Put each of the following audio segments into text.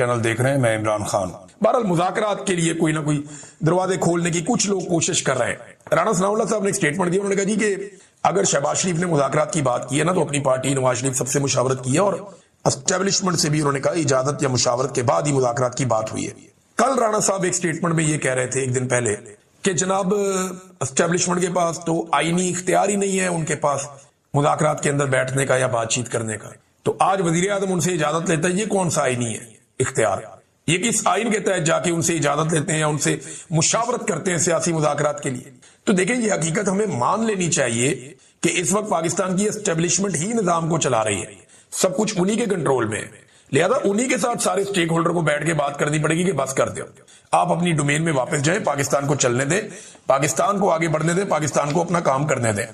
Channel دیکھ رہے ہیں، میں عمران خان۔ بہرحال مذاکرات کے لیے کوئی نہ کوئی دروازے کھولنے کی کچھ لوگ کوشش کر رہے ہیں۔ رانا ثناء اللہ صاحب نے ایک سٹیٹمنٹ دیا، انہوں نے کہا جی کہ اگر شہباز شریف نے مذاکرات کی بات کی ہے نا تو اپنی پارٹی نواز شریف سب سے مشاورت کی ہے، اور اسٹیبلشمنٹ سے بھی انہوں نے کہا اجازت یا مشاورت کے بعد ہی مذاکرات کی بات ہوئی ہے۔ کل رانا صاحب ایک سٹیٹمنٹ میں یہ کہہ رہے تھے ایک دن پہلے کہ جناب اسٹیبلشمنٹ کے پاس تو آئینی اختیار ہی نہیں ہے ان کے پاس مذاکرات کے اندر بیٹھنے کا یا بات چیت کرنے کا۔ تو آج وزیر اعظم ان سے اجازت لیتا ہے، یہ کون سا آئینی ہے اختیار؟ یہ کس آئین کے تحت جا کے ان سے اجازت لیتے ہیں یا ان سے مشاورت کرتے ہیں سیاسی مذاکرات کے لیے؟ تو دیکھیں یہ حقیقت ہمیں مان لینی چاہیے کہ اس وقت پاکستان کی اسٹیبلشمنٹ ہی نظام کو چلا رہی ہے، سب کچھ انہی کے کنٹرول میں ہے، لہذا انہی کے ساتھ سارے سٹیک ہولڈر کو بیٹھ کے بات کرنی پڑے گی کہ بس کر دیں، آپ اپنی ڈومین میں واپس جائیں، پاکستان کو چلنے دیں، پاکستان کو آگے بڑھنے دیں، پاکستان کو اپنا کام کرنے دیں۔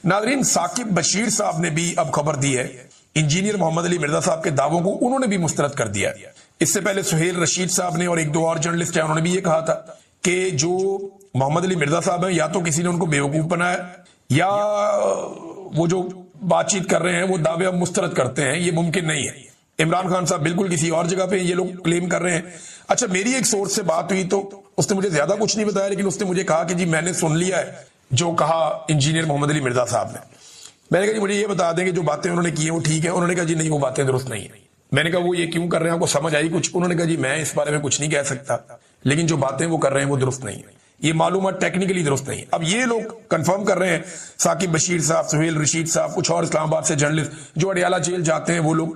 ناظرین، ثاقب بشیر صاحب نے بھی اب خبر دی ہے، انجینئر محمد علی مرزا صاحب کے دعووں کو انہوں نے بھی مسترد کر دیا۔ اس سے پہلے سہیل رشید صاحب نے اور ایک دو اور جرنلسٹ ہیں، انہوں نے بھی یہ کہا تھا کہ جو محمد علی مرزا صاحب ہیں یا تو کسی نے ان کو بیوقوف بنایا یا وہ جو بات چیت کر رہے ہیں وہ دعوے اب مسترد کرتے ہیں، یہ ممکن نہیں ہے۔ عمران خان صاحب بالکل کسی اور جگہ پہ یہ لوگ کلیم کر رہے ہیں۔ اچھا، میری ایک سورس سے بات ہوئی تو اس نے مجھے زیادہ کچھ نہیں بتایا، لیکن اس نے مجھے کہا کہ جی میں نے سن لیا ہے جو کہا انجینئر محمد علی مرزا صاحب نے۔ میں نے کہا جی مجھے یہ بتا دیں کہ جو باتیں انہوں نے کی ہیں وہ ٹھیک ہیں؟ انہوں نے کہا جی نہیں، وہ باتیں درست نہیں ہیں۔ میں نے کہا وہ یہ کیوں کر رہے ہیں، آپ کو سمجھ آئی کچھ؟ انہوں نے کہا جی میں اس بارے میں کچھ نہیں کہہ سکتا، لیکن جو باتیں وہ کر رہے ہیں وہ درست نہیں ہیں، یہ معلومات ٹیکنیکلی درست نہیں۔ اب یہ لوگ کنفرم کر رہے ہیں، ثاقب بشیر صاحب، سہیل رشید صاحب، کچھ اور اسلام آباد سے جرنلسٹ جو اڈیالہ جیل جاتے ہیں وہ لوگ،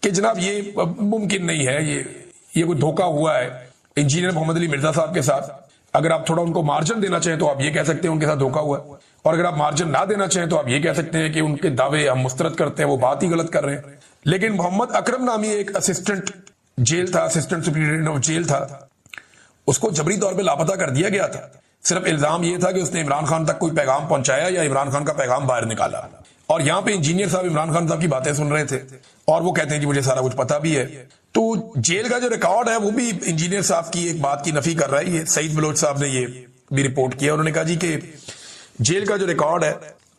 کہ جناب یہ ممکن نہیں ہے، یہ کوئی دھوکہ ہوا ہے انجینئر محمد علی مرزا صاحب کے ساتھ۔ اگر آپ تھوڑا ان کو مارجن دینا چاہیں تو آپ یہ کہہ سکتے ہیں ان کے ساتھ دھوکہ ہوا ہے، اور اگر آپ مارجن نہ دینا چاہیں تو آپ یہ کہہ سکتے ہیں کہ ان کے دعوے ہم مسترد کرتے ہیں، وہ بات ہی غلط کر رہے ہیں۔ لیکن محمد اکرم نامی ایک اسسٹنٹ جیل تھا، اسسٹنٹ سپرنٹینڈنٹ آف جیل تھا، اس کو جبری طور پہ لاپتہ کر دیا گیا تھا۔ صرف الزام یہ تھا کہ اس نے عمران خان تک کوئی پیغام پہنچایا یا عمران خان کا پیغام باہر نکالا، اور یہاں پہ انجینئر صاحب عمران خان صاحب کی باتیں سن رہے تھے اور وہ کہتے ہیں کہ مجھے سارا کچھ پتا بھی ہے۔ تو جیل کا جو ریکارڈ ہے وہ بھی انجینئر صاحب کی ایک بات کی نفی کر رہا ہے۔ یہ سعید بلوچ صاحب نے یہ بھی رپورٹ کیا، انہوں نے کہا جی کہ جیل کا جو ریکارڈ ہے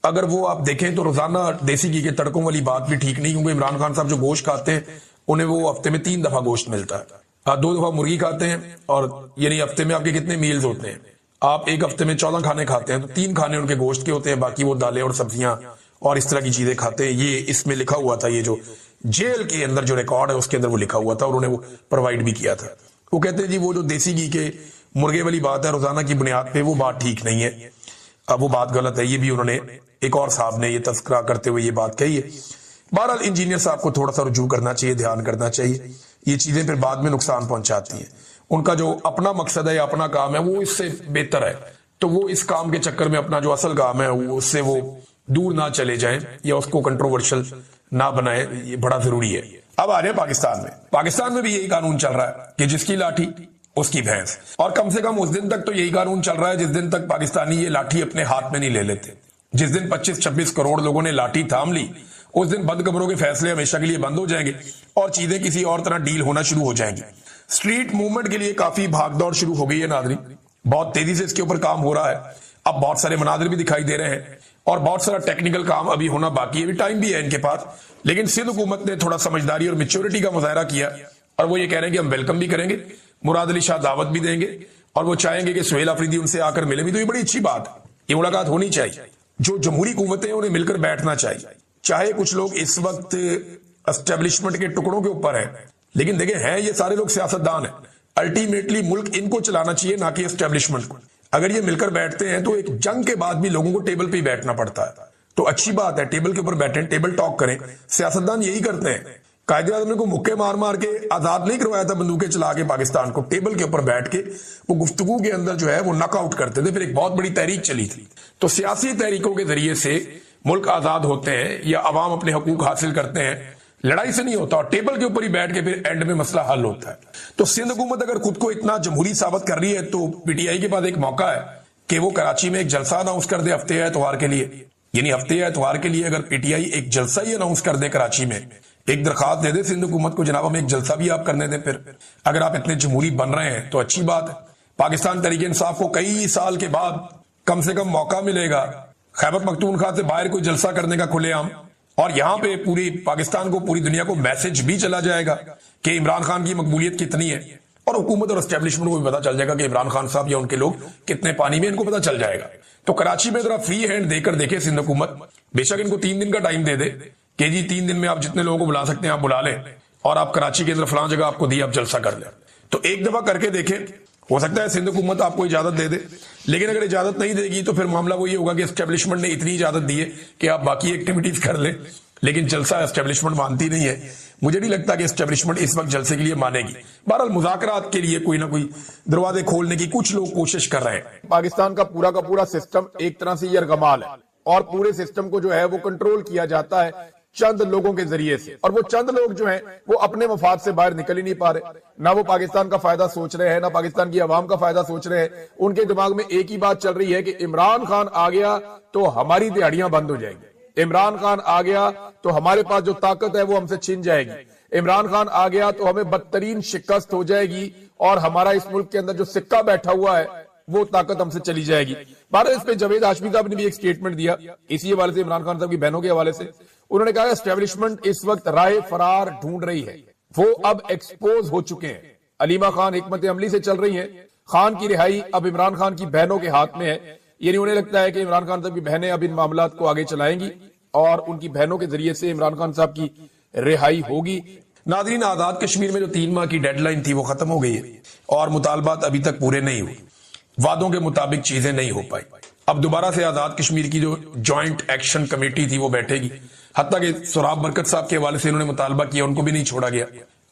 اگر وہ آپ دیکھیں تو روزانہ دیسی گھی کے تڑکوں والی بات بھی ٹھیک نہیں، کیونکہ عمران خان صاحب جو گوشت کھاتے ہیں انہیں وہ ہفتے میں 3 دفعہ گوشت ملتا ہے، 2 دفعہ مرغی کھاتے ہیں، اور یعنی ہفتے میں آپ کے کتنے میلز ہوتے ہیں، آپ ایک ہفتے میں 14 کھانے کھاتے ہیں تو 3 کھانے ان کے گوشت کے ہوتے ہیں، باقی وہ دالیں اور سبزیاں اور اس طرح کی چیزیں کھاتے ہیں۔ یہ اس میں لکھا ہوا تھا، یہ جو جیل کے اندر جو ریکارڈ ہے اس کے اندر وہ لکھا ہوا تھا، اور انہوں نے وہ پرووائڈ بھی کیا تھا۔ وہ کہتے ہیں جی وہ جو دیسی گھی کے مرغے والی بات ہے روزانہ کی بنیاد پہ، وہ بات ٹھیک نہیں ہے، اب وہ بات غلط ہے۔ یہ بھی انہوں نے ایک اور صاحب نے یہ تذکرہ کرتے ہوئے یہ بات کہی ہے۔ بہرحال انجینئر صاحب کو تھوڑا سا رجوع کرنا چاہیے، دھیان کرنا چاہیے، یہ چیزیں پھر بعد میں نقصان پہنچاتی ہیں۔ ان کا جو اپنا مقصد ہے یا اپنا کام ہے وہ اس سے بہتر ہے، تو وہ اس کام کے چکر میں اپنا جو اصل کام ہے اس سے وہ دور نہ چلے جائیں یا اس کو کنٹروورشل نہ بنائیں، یہ بڑا ضروری ہے۔ اب آ جائیں پاکستان میں بھی یہی قانون چل رہا ہے کہ جس کی لاٹھی اس کی بھینس، اور کم سے کم اس دن تک تو یہی قانون چل رہا ہے جس دن تک پاکستانی یہ لاٹھی اپنے ہاتھ میں نہیں لے لیتے۔ جس دن 25-26 کروڑ لوگوں نے لاٹھی تھام لی، اس دن بند کمروں کے فیصلے ہمیشہ کے لیے بند ہو جائیں گے اور چیزیں کسی اور طرح ڈیل ہونا شروع ہو جائیں گی۔ سٹریٹ موومنٹ کے لیے کافی بھاگ دوڑ شروع ہو گئی ہے ناظرین، بہت تیزی سے اس کے اوپر کام ہو رہا ہے، اب بہت سارے مناظر بھی دکھائی دے رہے ہیں اور بہت سارا ٹیکنیکل کام ابھی ہونا باقی ہے، ابھی ٹائم بھی ہے ان کے پاس۔ لیکن سندھ حکومت نے تھوڑا سمجھداری اور میچورٹی کا مظاہرہ کیا، اور وہ یہ کہہ رہے ہیں کہ ہم ویلکم بھی کریں گے، مراد علی شاہ دعوت بھی دیں گے، اور وہ چاہیں گے کہ سہیل آفریدی ان سے آ کر ملے بھی، تو یہ بڑی اچھی بات ہے، یہ ملاقات ہونی چاہیے۔ جو جمہوری قوتیں انہیں مل کر بیٹھنا چاہیے، چاہے کچھ لوگ اس وقت اسٹیبلشمنٹ کے ٹکڑوں کے اوپر ہیں، لیکن دیکھیں ہیں یہ سارے لوگ سیاستدان ہیں، الٹیمیٹلی ملک ان کو چلانا چاہیے نہ کہ اسٹیبلشمنٹ کو۔ اگر یہ مل کر بیٹھتے ہیں تو ایک جنگ کے بعد بھی لوگوں کو ٹیبل پہ ہی بیٹھنا پڑتا ہے، تو اچھی بات ہے، ٹیبل کے اوپر بیٹھیں، ٹیبل ٹاک کریں۔ سیاستدان یہی کرتے ہیں، قائد اعظم نے کو مکے مار مار کے آزاد نہیں کروایا تھا بندوقیں چلا کے پاکستان کو، ٹیبل کے اوپر بیٹھ کے وہ گفتگو کے اندر جو ہے وہ ناک آؤٹ کرتے تھے، پھر ایک بہت بڑی تحریک چلی تھی۔ تو سیاسی تحریکوں کے ذریعے سے ملک آزاد ہوتے ہیں یا عوام اپنے حقوق حاصل کرتے ہیں، لڑائی سے نہیں ہوتا، اور ٹیبل کے اوپر ہی بیٹھ کے پھر اینڈ میں مسئلہ حل ہوتا ہے۔ تو سندھ حکومت اگر خود کو اتنا جمہوری ثابت کر رہی ہے تو پی ٹی آئی کے پاس ایک موقع ہے کہ وہ کراچی میں ایک جلسہ اناؤنس کر دے ہفتے یا اتوار کے لیے، یعنی ہفتے یا اتوار کے لیے اگر پی ٹی آئی ایک جلسہ ہی اناؤنس کر دے کراچی میں، ایک درخواست دے دے سندھ حکومت کو، جناب ہم ایک جلسہ بھی آپ کرنے دیں، پھر اگر آپ اتنے جمہوری بن رہے ہیں تو اچھی بات ہے۔ پاکستان تحریک انصاف کو کئی سال کے بعد کم سے کم موقع ملے گا خیبر پختونخوا سے باہر کوئی جلسہ کرنے کا کھلے عام، اور یہاں پہ پوری پاکستان کو، پوری دنیا کو میسج بھی چلا جائے گا کہ عمران خان کی مقبولیت کتنی ہے، اور حکومت اور اسٹیبلشمنٹ کو بھی پتا چل جائے گا کہ عمران خان صاحب یا ان کے لوگ کتنے پانی میں، ان کو پتا چل جائے گا۔ تو کراچی میں ذرا فری ہینڈ دے کر دیکھے سندھ حکومت، بے شک ان کو 3 دن کا ٹائم دے دے کہ جی 3 دن میں آپ جتنے لوگوں کو بلا سکتے ہیں آپ بلا لیں، اور آپ کراچی کے اندر فلاں جگہ آپ کو دی، آپ جلسہ کر لیں۔ تو ایک دفعہ کر کے دیکھیں، ہو سکتا ہے سندھ حکومت آپ کو اجازت دے دے، لیکن اگر اجازت نہیں دے گی تو پھر معاملہ وہ یہ ہوگا کہ اسٹیبلشمنٹ نے اتنی اجازت دی ہے کہ آپ باقی ایکٹیویٹیز کر لیں، لیکن جلسہ اسٹیبلشمنٹ مانتی نہیں ہے۔ مجھے نہیں لگتا کہ اسٹیبلشمنٹ اس وقت جلسے کے لیے مانے گی۔ بہرحال مذاکرات کے لیے کوئی نہ کوئی دروازے کھولنے کی کچھ لوگ کوشش کر رہے ہیں۔ پاکستان کا پورا سسٹم ایک طرح سے یرغمال ہے، اور پورے سسٹم کو جو ہے وہ کنٹرول کیا جاتا ہے چند لوگوں کے ذریعے سے، اور وہ چند لوگ جو ہیں وہ اپنے مفاد سے باہر نکل ہی نہیں پا رہے، نہ وہ پاکستان کا فائدہ سوچ رہے ہیں، نہ پاکستان کی عوام کا فائدہ سوچ رہے ہیں۔ ان کے دماغ میں ایک ہی بات چل رہی ہے کہ عمران خان آ گیا تو ہماری دیہڑیاں بند ہو جائیں گی، عمران خان آ گیا تو ہمارے پاس جو طاقت ہے وہ ہم سے چھن جائے گی، عمران خان آ گیا تو ہمیں بدترین شکست ہو جائے گی، اور ہمارا اس ملک کے اندر جو سکہ بیٹھا ہوا ہے وہ طاقت ہم سے چلی جائے گی۔ بہرحال اس پہ جاوید ہاشمی صاحب نے بھی ایک سٹیٹمنٹ دیا اسی حوالے سے، عمران خان صاحب کی بہنوں کے حوالے سے۔ انہوں نے کہا اسٹیبلشمنٹ اس وقت راہ فرار ڈھونڈ رہی ہے، وہ اب ایکسپوز ہو چکے ہیں، علیمہ خان حکمت عملی سے چل رہی ہیں، خان کی رہائی اب عمران خان کی بہنوں کے ہاتھ میں ہے۔ یعنی انہیں لگتا ہے کہ عمران خان صاحب کی بہنیں اب ان معاملات کو آگے چلائیں گی، اور ان کی بہنوں کے ذریعے سے عمران خان صاحب کی رہائی ہوگی۔ ناظرین، آزاد کشمیر میں جو 3 ماہ کی ڈیڈ لائن تھی وہ ختم ہو گئی ہے، اور مطالبات ابھی تک پورے نہیں ہوئے، وعدوں کے مطابق چیزیں نہیں ہو پائی۔ اب دوبارہ سے آزاد کشمیر کی جو جوائنٹ ایکشن کمیٹی تھی وہ بیٹھے گی، حتیٰ کہ سوراب برکت صاحب کے حوالے سے انہوں نے مطالبہ کیا، ان کو بھی نہیں چھوڑا گیا۔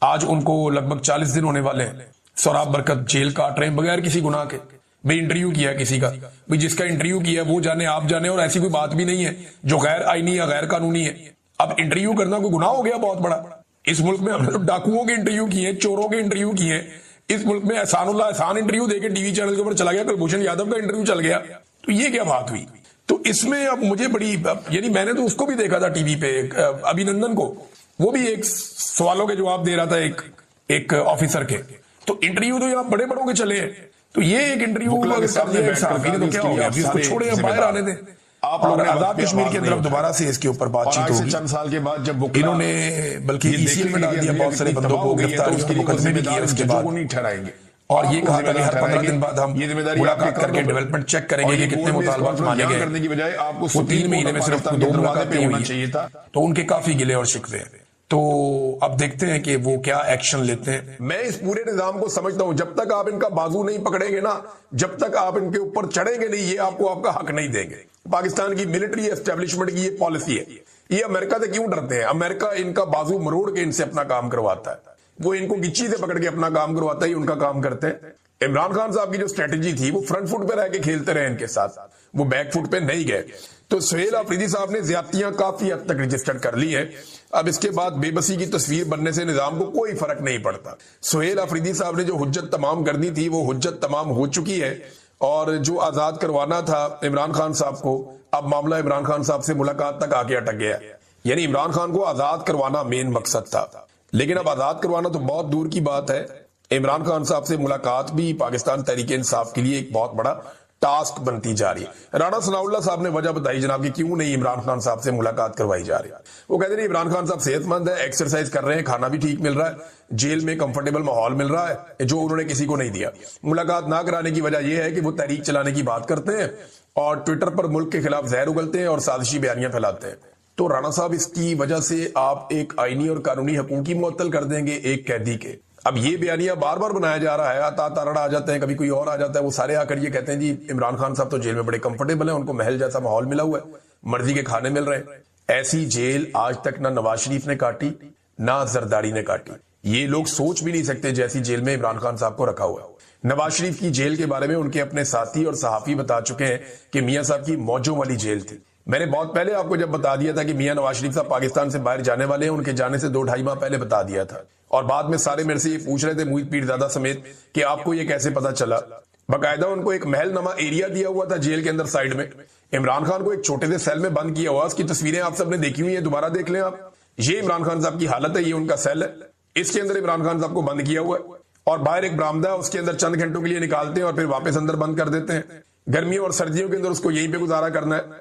آج ان کو لگ بھگ 40 دن ہونے والے ہیں، سوراب برکت جیل کاٹ رہے ہیں بغیر کسی گناہ کے۔ بھئی انٹرویو کیا کسی کا، بھئی جس کا انٹرویو کیا وہ جانے آپ جانے، اور ایسی کوئی بات بھی نہیں ہے جو غیر آئینی یا غیر قانونی ہے۔ اب انٹرویو کرنا کوئی گناہ ہو گیا بہت بڑا؟ اس ملک میں ہم نے ڈاکوؤں کے انٹرویو کیے ہیں، چوروں کے انٹرویو کیے ہیں، اس ملک میں احسان اللہ احسان انٹرویو دے کے ٹی وی چینل کے اوپر چلا گیا، کلبھوشن یادو کا انٹرویو چل گیا، تو یہ کیا بات ہوئی؟ تو اس میں اب مجھے بڑی، یعنی میں نے تو اس کو بھی دیکھا تھا ٹی وی پہ، ابھینندن کو، وہ بھی ایک سوالوں کے جواب دے رہا تھا ایک آفیسر کے۔ تو انٹرویو تو یہاں بڑے بڑوں کے چلے ہیں، تو یہ ایک انٹرویو تو کیا ہو گیا؟ اس کو چھوڑے باہر آنے دیں۔ آپ لوگ آزاد کشمیر کی طرف دوبارہ سے اس کے اوپر بات چیت ہوگی۔ چند سال کے بعد جب انہوں نے بلکہ ای سی ایل میں ڈال دیا، بہت سارے بندوں کو گرفتاریوں کے مقدمے بھی کیے اس کے بعد، نہیں ٹھہرائیں گے، اور یہ کہا تھا کہ ہر 15 دن بعد ہم ملاقات کر کے ڈیولپمنٹ چیک کریں گے کہ کتنے مطالبات مانے گئے۔ کرنے کی بجائے آپ کو وہ 3 مہینے میں صرف 2 ملاقاتیں ہوئی چاہیے تھا، تو ان کے کافی گلے اور شکوے ہیں۔ تو اب دیکھتے ہیں کہ وہ کیا ایکشن لیتے ہیں۔ میں اس پورے نظام کو سمجھتا ہوں، جب تک آپ ان کا بازو نہیں پکڑیں گے نا، جب تک آپ ان کے اوپر چڑھیں گے نہیں، یہ آپ کو آپ کا حق نہیں دیں گے۔ پاکستان کی ملٹری اسٹیبلشمنٹ کی یہ پالیسی ہے۔ یہ امریکہ سے کیوں ڈرتے ہیں؟ امریکہ ان کا بازو مروڑ کے ان سے اپنا کام کرواتا ہے، وہ ان کو گچی سے پکڑ کے اپنا کام کرواتا ہے، یہ ان کا کام کرتے ہیں۔ عمران خان صاحب کی جو اسٹریٹجی تھی وہ فرنٹ فٹ پہ رہ کے کھیلتے رہے ان کے ساتھ، وہ بیک فٹ پہ نہیں گئے۔ تو سہیل آفریدی صاحب نے زیادتیاں کافی حد تک رجسٹر کر لی ہیں، اب اس کے بعد بے بسی کی تصویر بننے سے نظام کو کوئی فرق نہیں پڑتا۔ سہیل آفریدی صاحب نے جو حجت تمام کرنی تھی وہ حجت تمام ہو چکی ہے، اور جو آزاد کروانا تھا عمران خان صاحب کو، اب معاملہ عمران خان صاحب سے ملاقات تک آ کے اٹک گیا۔ یعنی عمران خان کو آزاد کروانا مین مقصد تھا، لیکن اب آزاد کروانا تو بہت دور کی بات ہے، عمران خان صاحب سے ملاقات بھی پاکستان تحریک انصاف کے لیے ایک بہت بڑا ٹاسک بنتی جا رہی ہے۔ رانا ثناء اللہ صاحب نے وجہ بتائی جناب کہ کیوں نہیں عمران خان صاحب سے ملاقات کروائی جا رہی۔ وہ کہتے ہیں عمران خان صاحب صحت مند ہے، ایکسرسائز کر رہے ہیں، کھانا بھی ٹھیک مل رہا ہے، جیل میں کمفرٹیبل ماحول مل رہا ہے، جو انہوں نے کسی کو نہیں دیا۔ ملاقات نہ کرانے کی وجہ یہ ہے کہ وہ تحریک چلانے کی بات کرتے ہیں، اور ٹویٹر پر ملک کے خلاف زہر اگلتے ہیں اور سازشی بیانیاں پھیلاتے ہیں۔ تو رانا صاحب اس کی وجہ سے آپ ایک آئینی اور قانونی حقوقی معطل کر دیں گے ایک قیدی کے۔ اب یہ بیانیہ بار بار بنایا جا رہا ہے، عطا تارڑ آ جاتے ہیں، کبھی کوئی اور آ جاتا ہے، وہ سارے آ کر یہ کہتے ہیں جی عمران خان صاحب تو جیل میں بڑے کمفرٹیبل ہیں، ان کو محل جیسا ماحول ملا ہوا ہے، مرضی کے کھانے مل رہے ہیں۔ ایسی جیل آج تک نہ نواز شریف نے کاٹی نہ زرداری نے کاٹی، یہ لوگ سوچ بھی نہیں سکتے جیسی جیل میں عمران خان صاحب کو رکھا ہوا ہے۔ نواز شریف کی جیل کے بارے میں ان کے اپنے ساتھی اور صحافی بتا چکے ہیں کہ میاں صاحب کی موجوں والی جیل تھی۔ میں نے بہت پہلے آپ کو جب بتا دیا تھا کہ میاں نواز شریف صاحب پاکستان سے باہر جانے والے ہیں، ان کے جانے سے 2-2.5 ماہ پہلے بتا دیا تھا، اور بعد میں سارے میرے سے یہ پوچھ رہے تھے، محیط پیرزادہ سمیت، کہ آپ کو یہ کیسے پتا چلا۔ باقاعدہ ان کو ایک محل نما ایریا دیا ہوا تھا جیل کے اندر سائیڈ میں، عمران خان کو ایک چھوٹے سے سیل میں بند کیا ہوا، اس کی تصویریں آپ سب نے دیکھی ہوئی ہیں، دوبارہ دیکھ لیں آپ۔ یہ عمران خان صاحب کی حالت ہے، یہ ان کا سیل ہے، اس کے اندر عمران خان صاحب کو بند کیا ہوا ہے، اور باہر ایک برآمدہ ہے، اس کے اندر چند گھنٹوں کے لیے نکالتے ہیں اور پھر واپس اندر بند کر دیتے ہیں۔ گرمیوں اور سردیوں کے اندر اس کو یہیں پہ گزارا کرنا ہے۔